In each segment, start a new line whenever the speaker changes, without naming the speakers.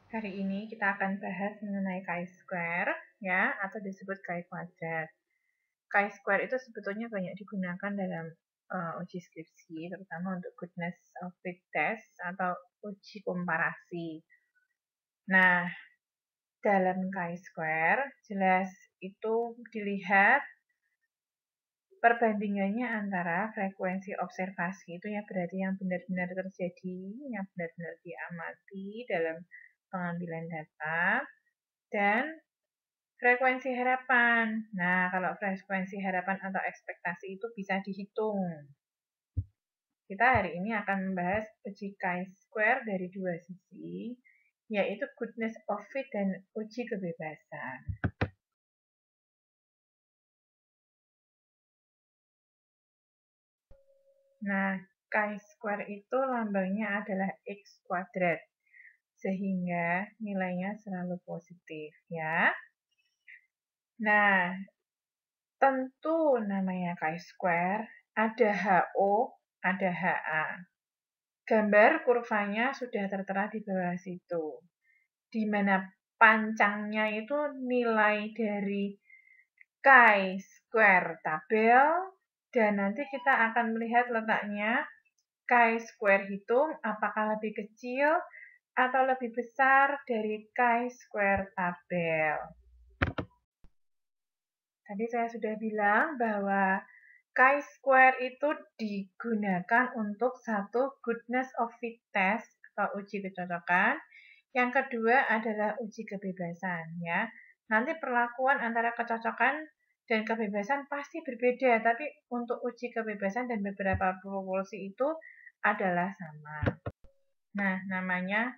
Hari ini kita akan bahas mengenai chi-square, ya, atau disebut chi kuadrat. Chi-square itu sebetulnya banyak digunakan dalam uji skripsi, terutama untuk goodness of fit test atau uji komparasi. Nah, dalam chi-square jelas itu dilihat perbandingannya antara frekuensi observasi itu ya berarti yang benar-benar terjadi, yang benar-benar diamati dalam pengambilan data, dan frekuensi harapan. Nah, kalau frekuensi harapan atau ekspektasi itu bisa dihitung. Kita hari ini akan membahas uji chi-square dari dua sisi, yaitu goodness of fit dan uji kebebasan. Nah, chi-square itu lambangnya adalah X kuadrat, sehingga nilainya selalu positif, ya. Nah, tentu namanya chi-square, ada HO, ada HA. Gambar kurvanya sudah tertera di bawah situ, di mana pancangnya itu nilai dari chi-square tabel, dan nanti kita akan melihat letaknya chi-square hitung apakah lebih kecil atau lebih besar dari chi-square tabel. Tadi saya sudah bilang bahwa chi-square itu digunakan untuk satu goodness of fit test atau uji kecocokan. Yang kedua adalah uji kebebasan, ya. Nanti perlakuan antara kecocokan dan kebebasan pasti berbeda, tapi untuk uji kebebasan dan beberapa proporsi itu adalah sama. Nah, namanya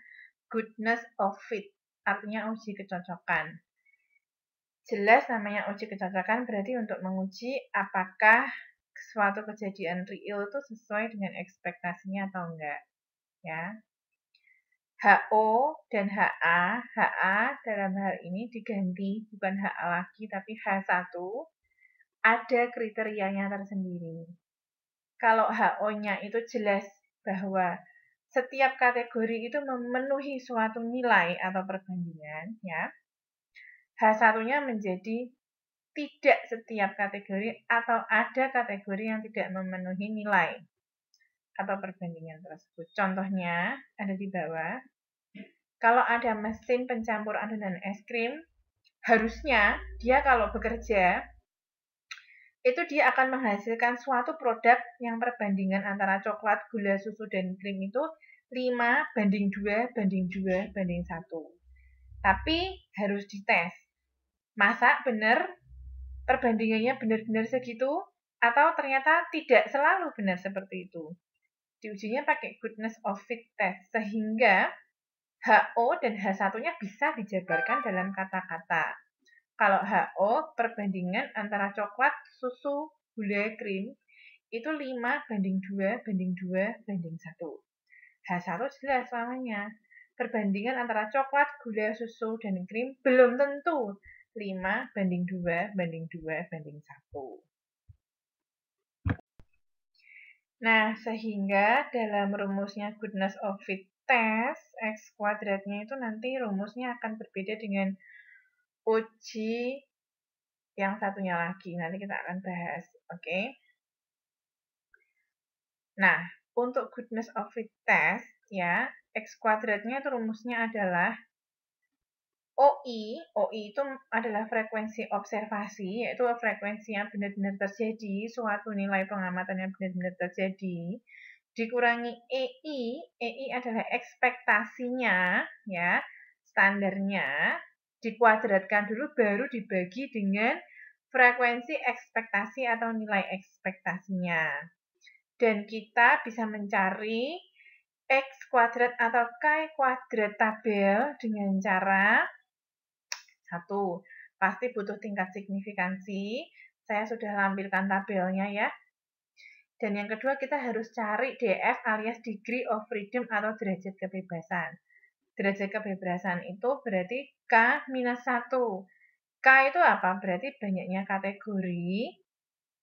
goodness of fit, artinya uji kecocokan. Jelas namanya uji kecocokan berarti untuk menguji apakah suatu kejadian real itu sesuai dengan ekspektasinya atau enggak, ya. HO dan HA, HA dalam hal ini diganti, bukan HA lagi tapi H1, ada kriterianya tersendiri. Kalau HO-nya itu jelas bahwa setiap kategori itu memenuhi suatu nilai atau perbandingan, ya. H1-nya menjadi tidak setiap kategori atau ada kategori yang tidak memenuhi nilai atau perbandingan tersebut. Contohnya ada di bawah. Kalau ada mesin pencampur adonan es krim, harusnya dia kalau bekerja, itu dia akan menghasilkan suatu produk yang perbandingan antara coklat, gula, susu, dan krim itu 5:2:2:1. Tapi harus dites. Masa benar perbandingannya benar-benar segitu? Atau ternyata tidak selalu benar seperti itu? Diujinya pakai goodness of fit test, sehingga HO dan H1-nya bisa dijabarkan dalam kata-kata. Kalau HO, perbandingan antara coklat, susu, gula, krim, itu 5:2:2:1. H1 jelas namanya. Perbandingan antara coklat, gula, susu, dan krim belum tentu 5:2:2:1. Nah, sehingga dalam rumusnya goodness of fit test, X kuadratnya itu nanti rumusnya akan berbeda dengan uji yang satunya lagi. Nanti kita akan bahas, oke? Nah, untuk goodness of fit test, ya, X kuadratnya itu rumusnya adalah OI itu adalah frekuensi observasi, yaitu frekuensi yang benar-benar terjadi, suatu nilai pengamatan yang benar-benar terjadi, dikurangi EI adalah ekspektasinya, ya, standarnya, dikuadratkan dulu baru dibagi dengan frekuensi ekspektasi atau nilai ekspektasinya. Dan kita bisa mencari X kuadrat atau chi kuadrat tabel dengan cara satu, pasti butuh tingkat signifikansi. Saya sudah lampirkan tabelnya ya. Dan yang kedua kita harus cari DF alias degree of freedom atau derajat kebebasan. Derajat kebebasan itu berarti K-1. K itu apa? Berarti banyaknya kategori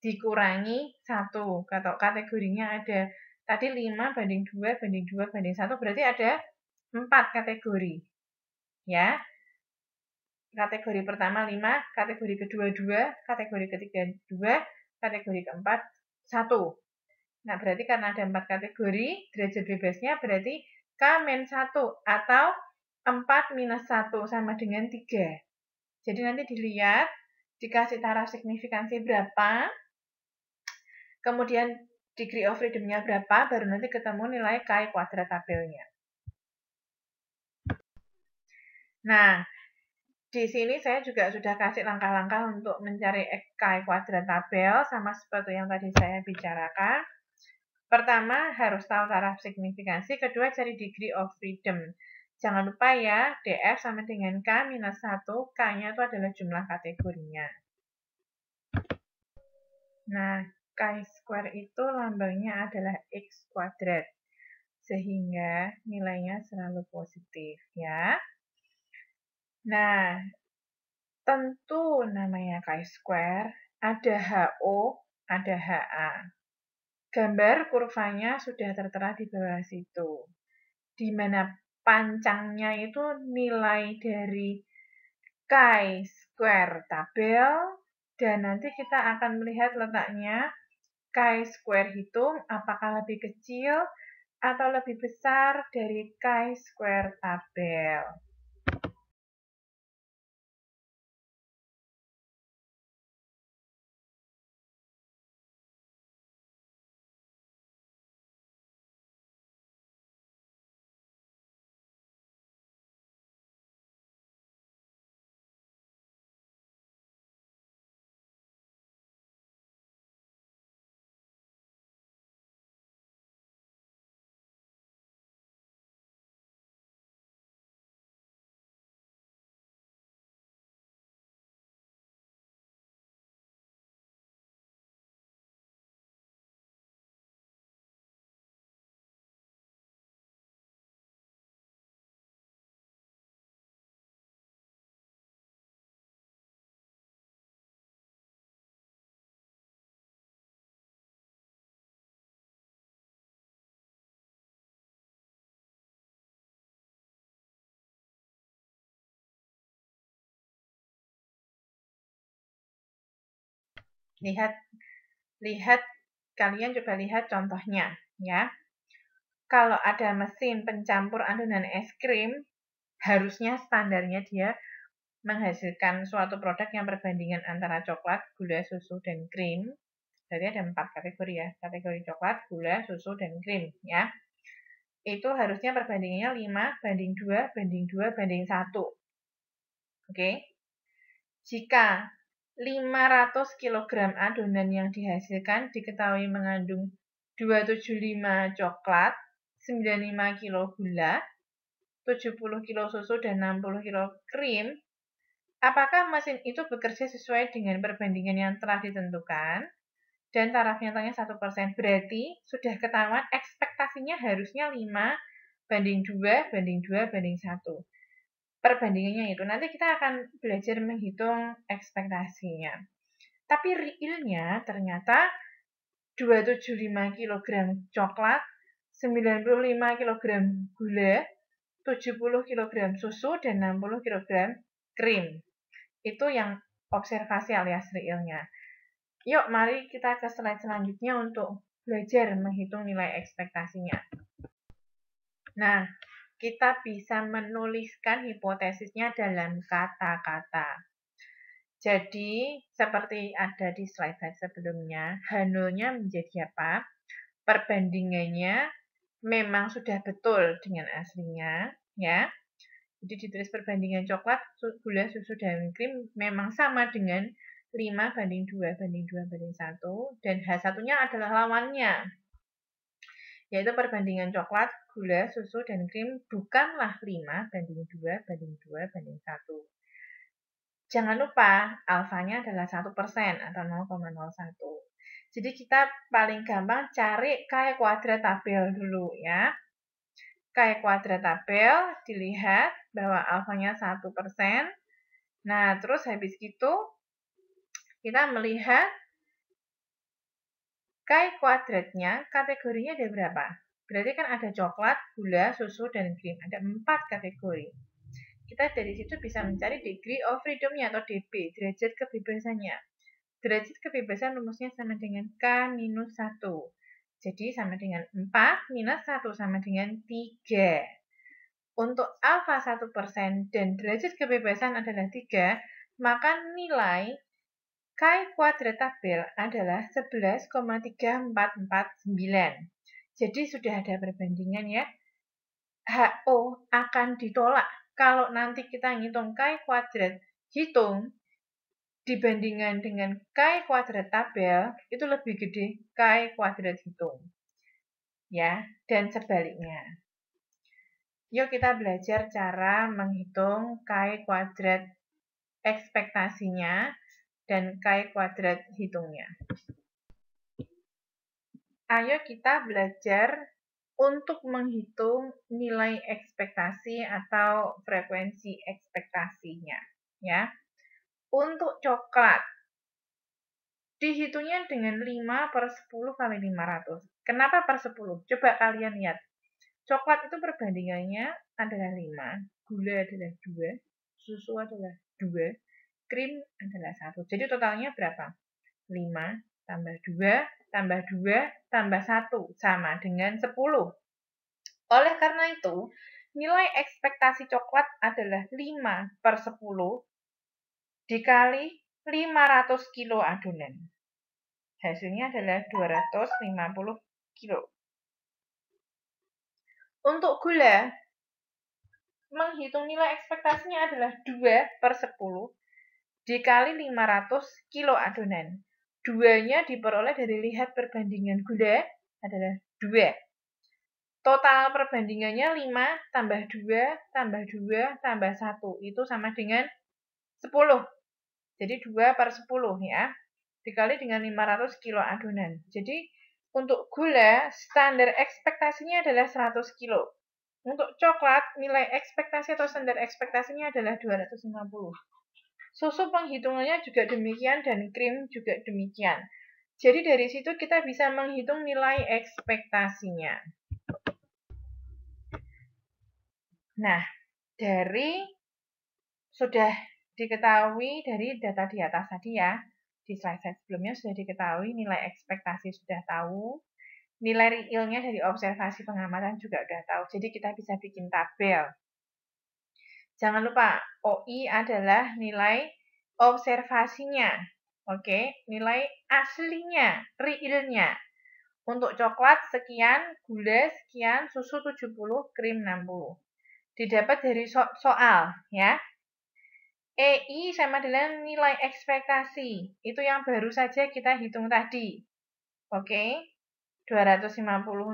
dikurangi 1. Kalau kategorinya ada tadi 5:2:2:1 berarti ada 4 kategori. Ya. Kategori pertama 5, kategori kedua 2, kategori ketiga 2, kategori keempat 1. Nah, berarti karena ada 4 kategori, derajat bebasnya berarti K-1 atau 4 minus 1 sama dengan 3. Jadi nanti dilihat, dikasih taraf signifikansi berapa, kemudian degree of freedom-nya berapa, baru nanti ketemu nilai K kuadrat tabelnya. Nah, di sini saya juga sudah kasih langkah-langkah untuk mencari K kuadrat tabel, sama seperti yang tadi saya bicarakan. Pertama, harus tahu taraf signifikansi. Kedua, cari degree of freedom. Jangan lupa ya, DF sama dengan K minus 1. K-nya itu adalah jumlah kategorinya. Nah, K² itu lambangnya adalah X kuadrat. Sehingga nilainya selalu positif ya. Nah, tentu namanya K², ada HO, ada HA. Gambar kurvanya sudah tertera di bawah situ. Di mana pancangnya itu nilai dari K² tabel, dan nanti kita akan melihat letaknya K² hitung apakah lebih kecil atau lebih besar dari K² tabel. Lihat, kalian coba lihat contohnya ya. Kalau ada mesin pencampur adonan es krim, harusnya standarnya dia menghasilkan suatu produk yang perbandingan antara coklat, gula, susu, dan krim. Jadi ada 4 kategori ya, kategori coklat, gula, susu, dan krim ya. Itu harusnya perbandingannya 5 banding 2 banding 2 banding 1. Oke. Jika 500 kg adonan yang dihasilkan diketahui mengandung 275 coklat, 95 kg gula, 70 kg susu, dan 60 kg krim, apakah mesin itu bekerja sesuai dengan perbandingan yang telah ditentukan? Dan taraf nyatanya 1%. Berarti sudah ketahuan ekspektasinya harusnya 5 banding 2 banding 2 banding 1. Perbandingannya itu. Nanti kita akan belajar menghitung ekspektasinya. Tapi realnya ternyata 275 kg coklat, 95 kg gula, 70 kg susu, dan 60 kg krim. Itu yang observasi alias realnya. Yuk, mari kita ke slide selanjutnya untuk belajar menghitung nilai ekspektasinya. Nah, kita bisa menuliskan hipotesisnya dalam kata-kata. Jadi, seperti ada di slide sebelumnya, H0-nya menjadi apa? Perbandingannya memang sudah betul dengan aslinya, ya. Jadi ditulis perbandingan coklat, gula, susu, dan krim memang sama dengan 5 banding 2 banding 2 banding 1, dan H1-nya adalah lawannya, yaitu perbandingan coklat, gula, susu, dan krim bukanlah 5 banding 2 banding 2 banding 1. Jangan lupa, alfanya adalah 1% atau 0,01. Jadi kita paling gampang cari K kuadrat tabel dulu ya. K kuadrat tabel, dilihat bahwa alfanya 1%. Nah, terus habis itu kita melihat K kuadratnya kategorinya ada berapa? Berarti kan ada coklat, gula, susu, dan krim. Ada 4 kategori. kita dari situ bisa mencari degree of freedom-nya atau DB, derajat kebebasannya. Derajat kebebasan rumusnya sama dengan K minus 1. Jadi sama dengan 4 minus 1 sama dengan 3. Untuk alfa 1% dan derajat kebebasan adalah 3, maka nilai Chi kuadrat tabel adalah 11,3449. Jadi sudah ada perbandingan ya. HO akan ditolak kalau nanti kita ngitung Chi kuadrat hitung dibandingkan dengan Chi kuadrat tabel itu lebih gede Chi kuadrat hitung. Ya, dan sebaliknya. Yuk kita belajar cara menghitung Chi kuadrat ekspektasinya dan Chi kuadrat hitungnya. Ayo kita belajar untuk menghitung nilai ekspektasi atau frekuensi ekspektasinya. Ya. Untuk coklat, dihitungnya dengan 5 per 10 kali 500. Kenapa per 10? Coba kalian lihat. Coklat itu perbandingannya adalah 5, gula adalah 2, susu adalah 2, krim adalah 1. Jadi totalnya berapa? 5 tambah 2 tambah 2 tambah 1 sama dengan 10. Oleh karena itu, nilai ekspektasi coklat adalah 5 per 10 dikali 500 kilo adonan. Hasilnya adalah 250 kilo. Untuk gula, menghitung nilai ekspektasinya adalah 2 per 10 dikali 500 kilo adonan. 2-nya diperoleh dari lihat perbandingan gula adalah 2. Total perbandingannya 5 tambah 2 tambah 2 tambah 1. Itu sama dengan 10. Jadi 2 per 10 ya. Dikali dengan 500 kilo adonan. Jadi untuk gula, standar ekspektasinya adalah 100 kilo. Untuk coklat, nilai ekspektasi atau standar ekspektasinya adalah 250. Susu penghitungannya juga demikian dan krim juga demikian. Jadi dari situ kita bisa menghitung nilai ekspektasinya. Nah, sudah diketahui dari data di atas tadi ya, di slide sebelumnya sudah diketahui nilai ekspektasi sudah tahu, nilai realnya dari observasi pengamatan juga sudah tahu. Jadi kita bisa bikin tabel. Jangan lupa, OI adalah nilai observasinya. Oke, nilai aslinya, realnya. Untuk coklat sekian, gula sekian, susu 70, krim 60. Didapat dari soal ya. EI sama dengan nilai ekspektasi. Itu yang baru saja kita hitung tadi. Oke. 250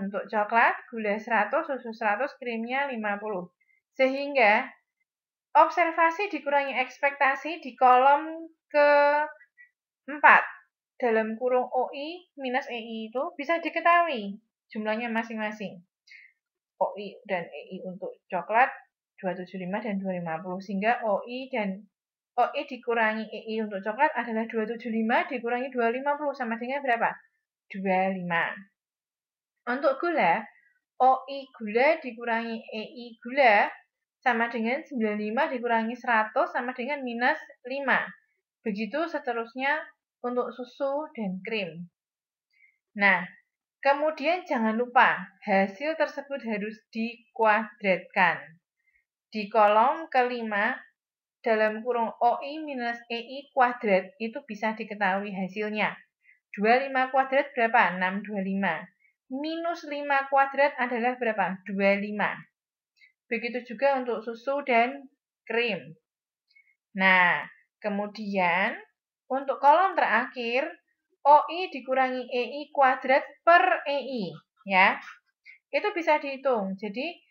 untuk coklat, gula 100, susu 100, krimnya 50. Sehingga observasi dikurangi ekspektasi di kolom ke-4 dalam kurung OI minus EI itu bisa diketahui jumlahnya masing-masing. OI dan EI untuk coklat 275 dan 250 sehingga OI dikurangi EI untuk coklat adalah 275 dikurangi 250 sama dengan berapa? 25. Untuk gula, OI gula dikurangi EI gula sama dengan 95 dikurangi 100 sama dengan minus 5. Begitu seterusnya untuk susu dan krim. Nah, kemudian jangan lupa hasil tersebut harus dikuadratkan. Di kolom ke-5 dalam kurung OI minus EI kuadrat itu bisa diketahui hasilnya. 25 kuadrat berapa? 625. Minus 5 kuadrat adalah berapa? 25. Begitu juga untuk susu dan krim. Nah, kemudian untuk kolom terakhir, OI dikurangi EI kuadrat per EI. Ya, itu bisa dihitung. Jadi,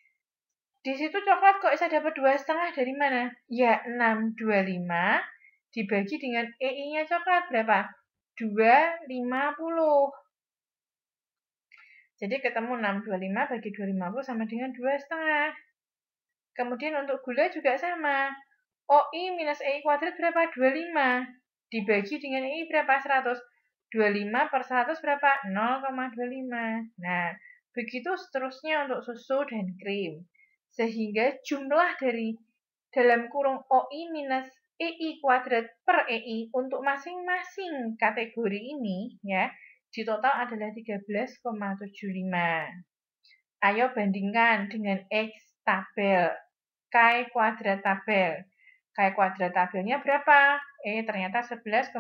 di situ coklat kok bisa dapat 2,5 dari mana? Ya, 625 dibagi dengan EI-nya coklat berapa? 250. Jadi ketemu 625 bagi 250 sama dengan 2,5. Kemudian untuk gula juga sama. OI minus EI kuadrat berapa? 25. Dibagi dengan EI berapa? 100. 25 per 100 berapa? 0,25. Nah, begitu seterusnya untuk susu dan krim. Sehingga jumlah dari dalam kurung OI minus EI kuadrat per EI untuk masing-masing kategori ini ya, di total adalah 13,75. Ayo bandingkan dengan X tabel, K kuadrat tabel. K kuadrat tabelnya berapa? Ternyata 11,3449.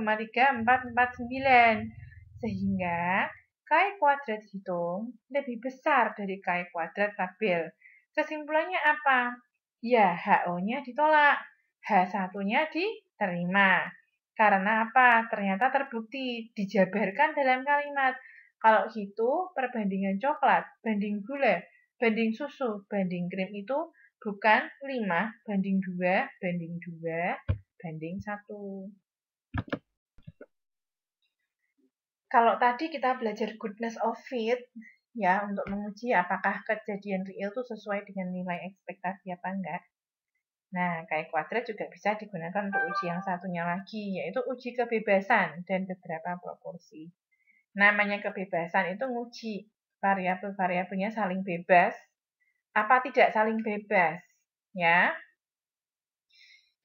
Sehingga K kuadrat hitung lebih besar dari K kuadrat tabel. Kesimpulannya apa? Ya, HO-nya ditolak. H1-nya diterima. Karena apa? Ternyata terbukti dijabarkan dalam kalimat. Kalau gitu, perbandingan coklat, banding gula, banding susu, banding krim itu bukan 5 banding 2, banding 2, banding 1. Kalau tadi kita belajar goodness of fit, ya, untuk menguji apakah kejadian real itu sesuai dengan nilai ekspektasi apa enggak. Nah, kayak kuadrat juga bisa digunakan untuk uji yang satunya lagi, yaitu uji kebebasan dan beberapa proporsi. Namanya kebebasan itu nguji variabel-variabelnya saling bebas, apa tidak saling bebas, ya.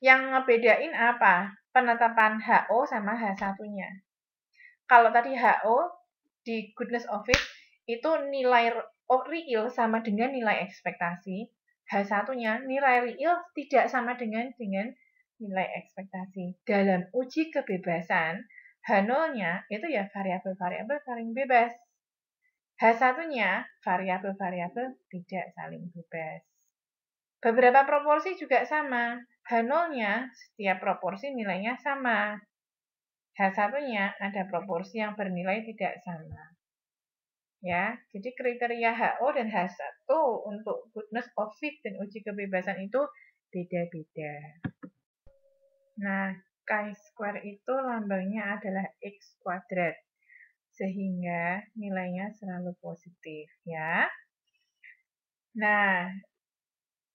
Yang ngebedain apa? Penetapan HO sama H1-nya. Kalau tadi HO di goodness of it itu nilai real sama dengan nilai ekspektasi. H1-nya nilai real tidak sama dengan nilai ekspektasi. Dalam uji kebebasan, H0-nya itu ya variabel-variabel saling bebas. H1-nya variabel-variabel tidak saling bebas. Beberapa proporsi juga sama. H0-nya setiap proporsi nilainya sama. H1-nya ada proporsi yang bernilai tidak sama. Ya, jadi kriteria HO dan H1 untuk goodness of fit dan uji kebebasan itu beda-beda. Nah, chi-square itu lambangnya adalah X kuadrat, sehingga nilainya selalu positif, ya. Nah,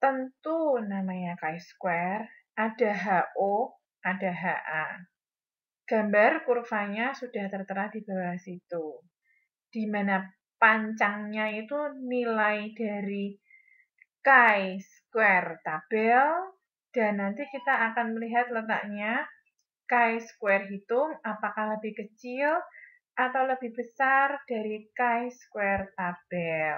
tentu namanya chi-square, ada HO, ada HA. Gambar kurvanya sudah tertera di bawah situ, di mana pancangnya itu nilai dari chi-square tabel, dan nanti kita akan melihat letaknya chi-square hitung apakah lebih kecil atau lebih besar dari chi-square tabel.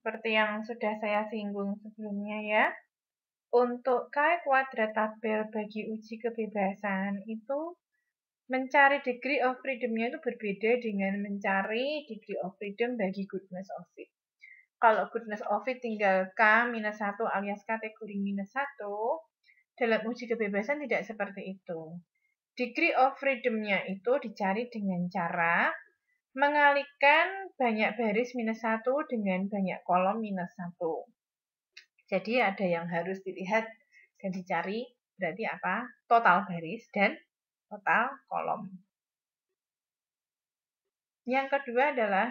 Seperti yang sudah saya singgung sebelumnya ya, untuk chi kuadrat tabel bagi uji kebebasan itu mencari degree of freedom-nya itu berbeda dengan mencari degree of freedom bagi goodness of fit. Kalau goodness of fit tinggal K-1 alias kategori -1, dalam uji kebebasan tidak seperti itu. Degree of freedom-nya itu dicari dengan cara mengalihkan banyak baris -1 dengan banyak kolom -1. Jadi ada yang harus dilihat dan dicari, berarti apa? Total baris dan total kolom. Yang kedua adalah,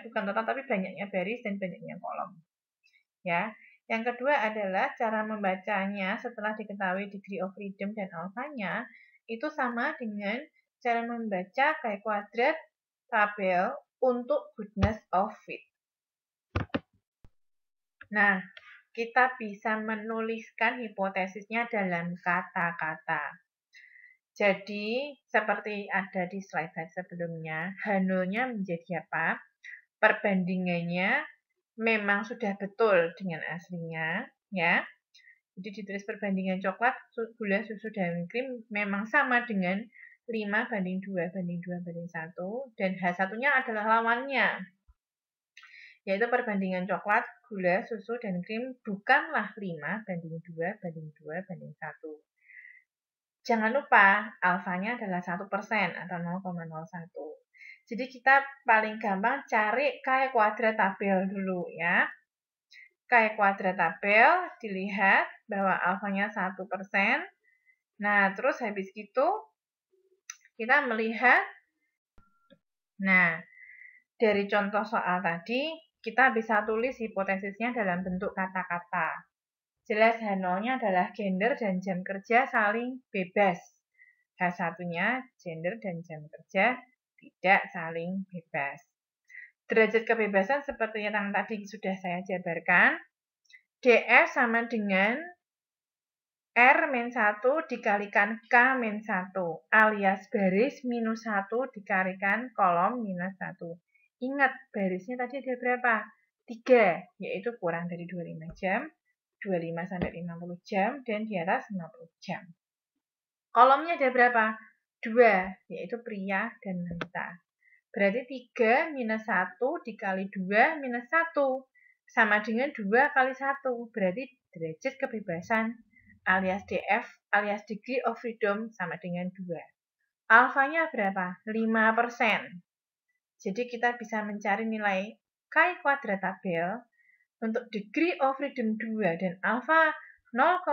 bukan total tapi banyaknya baris dan banyaknya kolom. Ya. Yang kedua adalah cara membacanya setelah diketahui degree of freedom dan alfanya, itu sama dengan cara membaca kayak kuadrat tabel untuk goodness of fit. Nah, kita bisa menuliskan hipotesisnya dalam kata-kata. Jadi, seperti ada di slide sebelumnya, H0-nya menjadi apa? Perbandingannya memang sudah betul dengan aslinya, ya. Jadi ditulis perbandingan coklat, gula, susu, dan krim memang sama dengan 5 banding 2 banding 2 banding 1. Dan H1-nya adalah lawannya, yaitu perbandingan coklat, gula, susu, dan krim bukanlah 5 banding 2 banding 2 banding 1. Jangan lupa, alfanya adalah 1% atau 0,01. Jadi kita paling gampang cari K kuadrat tabel dulu ya. K kuadrat tabel, dilihat bahwa alfanya 1%. Nah, terus habis itu kita melihat, nah, dari contoh soal tadi, kita bisa tulis hipotesisnya dalam bentuk kata-kata. Jelas H0-nya adalah gender dan jam kerja saling bebas. H1-nya gender dan jam kerja tidak saling bebas. Derajat kebebasan seperti yang tadi sudah saya jabarkan. DF sama dengan R-1 dikalikan K-1 alias baris minus 1 dikalikan kolom minus 1. Ingat, barisnya tadi ada berapa? 3, yaitu kurang dari 25 jam. 25 sampai 50 jam, dan di atas 50 jam. Kolomnya ada berapa? 2, yaitu pria dan wanita. Berarti 3 minus 1 dikali 2 minus 1. Sama dengan 2 kali 1. Berarti derajat kebebasan alias DF alias degree of freedom sama dengan 2. Alfanya berapa? 5%. Jadi kita bisa mencari nilai K kuadrat tabel untuk degree of freedom 2 dan alfa 0,05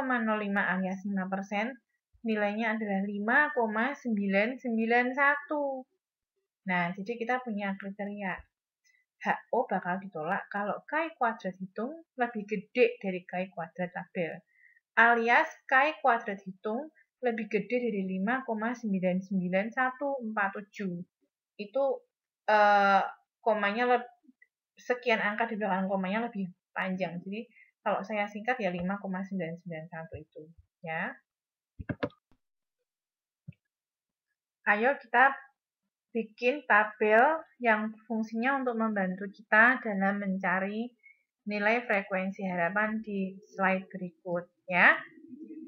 alias 5%, nilainya adalah 5,991. Nah, jadi kita punya kriteria. HO bakal ditolak kalau K kuadrat hitung lebih gede dari K kuadrat tabel. Alias K kuadrat hitung lebih gede dari 5,99147. Itu komanya sekian angka di belakang komanya lebih panjang. Jadi kalau saya singkat ya 5,991 itu ya. Ayo kita bikin tabel yang fungsinya untuk membantu kita dalam mencari nilai frekuensi harapan di slide berikut ya.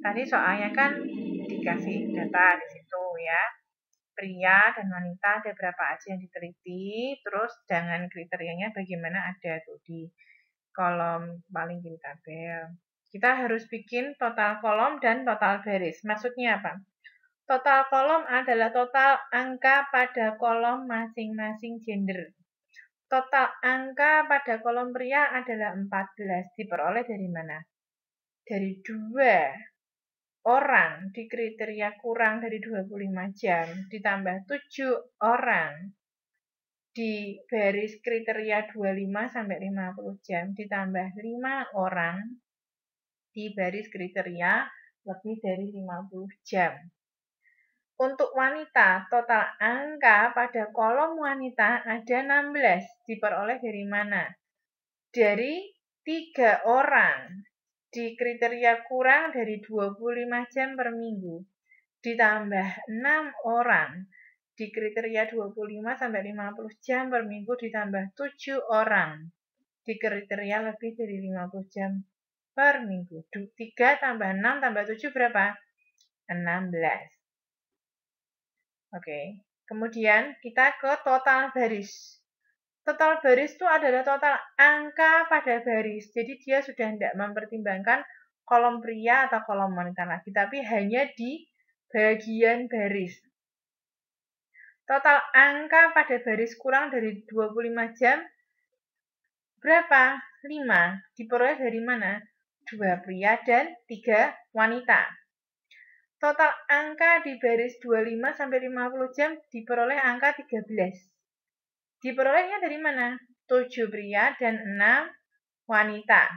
Tadi soalnya kan dikasih data di situ ya. Pria dan wanita ada berapa aja yang diteliti, terus dengan kriterianya bagaimana ada tuh di kolom paling kiri tabel. Kita harus bikin total kolom dan total baris. Maksudnya apa? Total kolom adalah total angka pada kolom masing-masing gender. Total angka pada kolom pria adalah 14. Diperoleh dari mana? Dari 2 orang di kriteria kurang dari 25 jam ditambah 7 orang di baris kriteria 25 sampai 50 jam ditambah 5 orang di baris kriteria lebih dari 50 jam. Untuk wanita, total angka pada kolom wanita ada 16. Diperoleh dari mana? Dari 3 orang di kriteria kurang dari 25 jam per minggu ditambah 6 orang di kriteria 25 sampai 50 jam per minggu ditambah 7 orang di kriteria lebih dari 50 jam per minggu. 3 tambah 6 tambah 7 berapa? 16. Oke. Kemudian kita ke total baris. Total baris itu adalah total angka pada baris. Jadi dia sudah tidak mempertimbangkan kolom pria atau kolom wanita lagi, tapi hanya di bagian baris. Total angka pada baris kurang dari 25 jam berapa? 5. Diperoleh dari mana? 2 pria dan 3 wanita. Total angka di baris 25 sampai 50 jam diperoleh angka 13. Diperolehnya dari mana? 7 pria dan 6 wanita.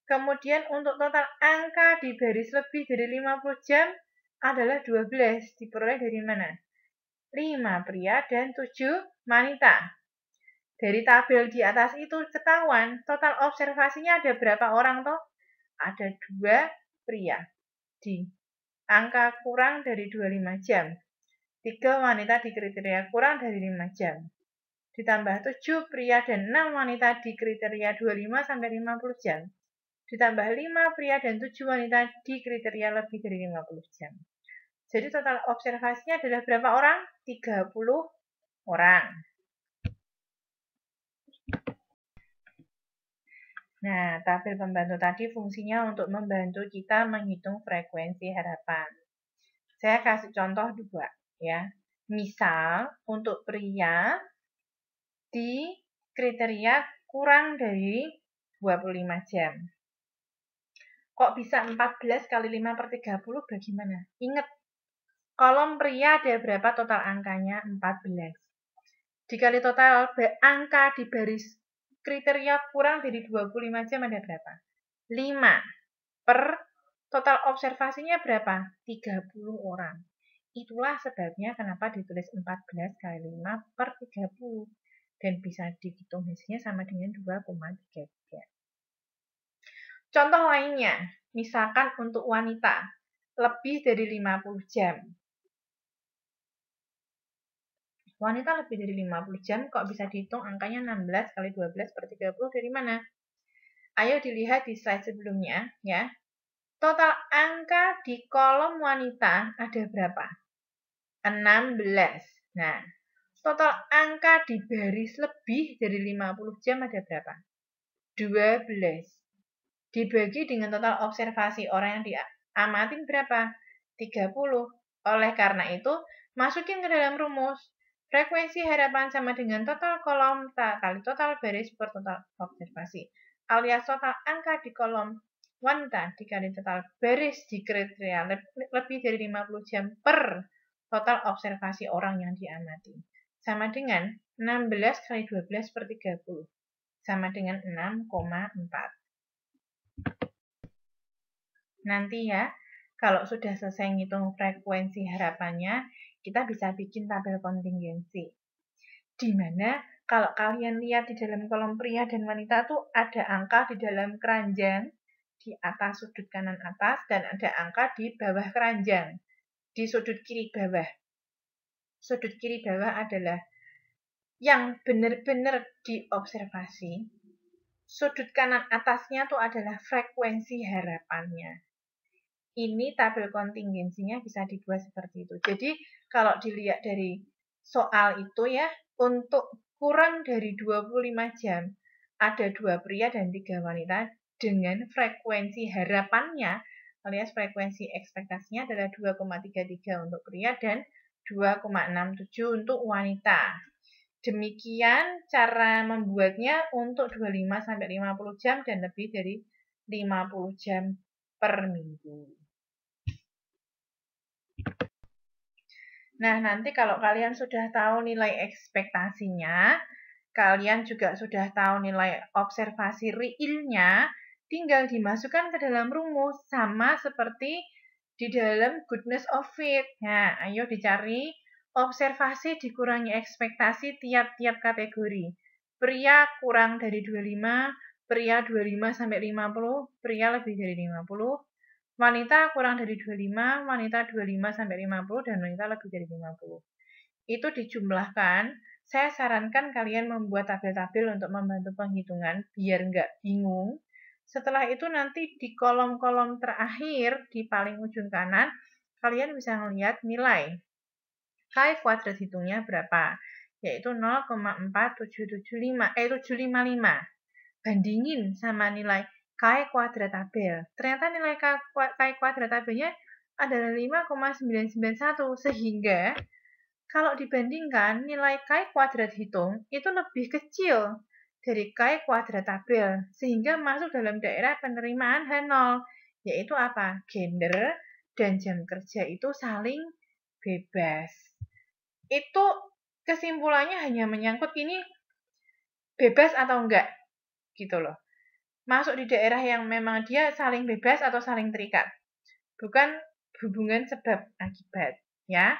Kemudian untuk total angka di baris lebih dari 50 jam adalah 12. Diperoleh dari mana? 5 pria dan 7 wanita. Dari tabel di atas itu ketahuan total observasinya ada berapa orang toh? Ada 2 pria di angka kurang dari 25 jam. 3 wanita di kriteria kurang dari 5 jam. Ditambah 7 pria dan 6 wanita di kriteria 25 sampai 50 jam. ditambah 5 pria dan 7 wanita di kriteria lebih dari 50 jam. Jadi total observasinya adalah berapa orang? 30 orang. Nah, tabel pembantu tadi fungsinya untuk membantu kita menghitung frekuensi harapan. Saya kasih contoh 2 ya. Misal untuk pria di kriteria kurang dari 25 jam. Kok bisa 14 kali 5 per 30 bagaimana? Ingat, kolom pria ada berapa total angkanya? 14. Dikali total angka di baris kriteria kurang dari 25 jam ada berapa? 5 per total observasinya berapa? 30 orang. Itulah sebabnya kenapa ditulis 14 kali 5 per 30. Dan bisa dihitung hasilnya sama dengan 2,33. Contoh lainnya, misalkan untuk wanita, lebih dari 50 jam. Wanita lebih dari 50 jam, kok bisa dihitung angkanya 16 kali 12 per 30 dari mana? Ayo dilihat di slide sebelumnya, ya. Total angka di kolom wanita ada berapa? 16. Nah, total angka di baris lebih dari 50 jam ada berapa? 12. Dibagi dengan total observasi orang yang diamatin berapa? 30. Oleh karena itu, masukin ke dalam rumus. Frekuensi harapan sama dengan total kolom kali total baris per total observasi. Alias total angka di kolom wanita dikali total baris di kriteria lebih dari 50 jam per total observasi orang yang diamati. Sama dengan 16 kali 12 per 30. Sama dengan 6,4. Nanti ya, kalau sudah selesai ngitung frekuensi harapannya, kita bisa bikin tabel kontingensi. Di mana kalau kalian lihat di dalam kolom pria dan wanita tuh ada angka di dalam keranjang, di atas sudut kanan atas, dan ada angka di bawah keranjang, di sudut kiri bawah. Sudut kiri bawah adalah yang benar-benar diobservasi. Sudut kanan atasnya tuh adalah frekuensi harapannya. Ini tabel kontingensinya bisa dibuat seperti itu. Jadi kalau dilihat dari soal itu ya, untuk kurang dari 25 jam, ada 2 pria dan 3 wanita dengan frekuensi harapannya, alias frekuensi ekspektasinya adalah 2,33 untuk pria dan 2,67 untuk wanita. Demikian cara membuatnya untuk 25-50 jam dan lebih dari 50 jam per minggu. Nah, nanti kalau kalian sudah tahu nilai ekspektasinya, kalian juga sudah tahu nilai observasi realnya, tinggal dimasukkan ke dalam rumus, sama seperti di dalam goodness of fit. Nah, ayo dicari observasi dikurangi ekspektasi tiap-tiap kategori. Pria kurang dari 25, pria 25 sampai 50, pria lebih dari 50, wanita kurang dari 25, wanita 25 sampai 50, dan wanita lebih dari 50. Itu dijumlahkan. Saya sarankan kalian membuat tabel-tabel untuk membantu penghitungan biar nggak bingung. Setelah itu nanti di kolom-kolom terakhir di paling ujung kanan, kalian bisa melihat nilai Chi kuadrat hitungnya berapa, yaitu 0,4775, 755. Bandingin sama nilai Chi kuadrat tabel. Ternyata nilai Chi kuadrat tabelnya adalah 5,991, sehingga kalau dibandingkan nilai Chi kuadrat hitung itu lebih kecil dari Chi kuadrat tabel, sehingga masuk dalam daerah penerimaan H0, yaitu apa? Gender dan jam kerja itu saling bebas. Itu kesimpulannya hanya menyangkut ini bebas atau enggak, gitu loh. Masuk di daerah yang memang dia saling bebas atau saling terikat, bukan hubungan sebab akibat, ya.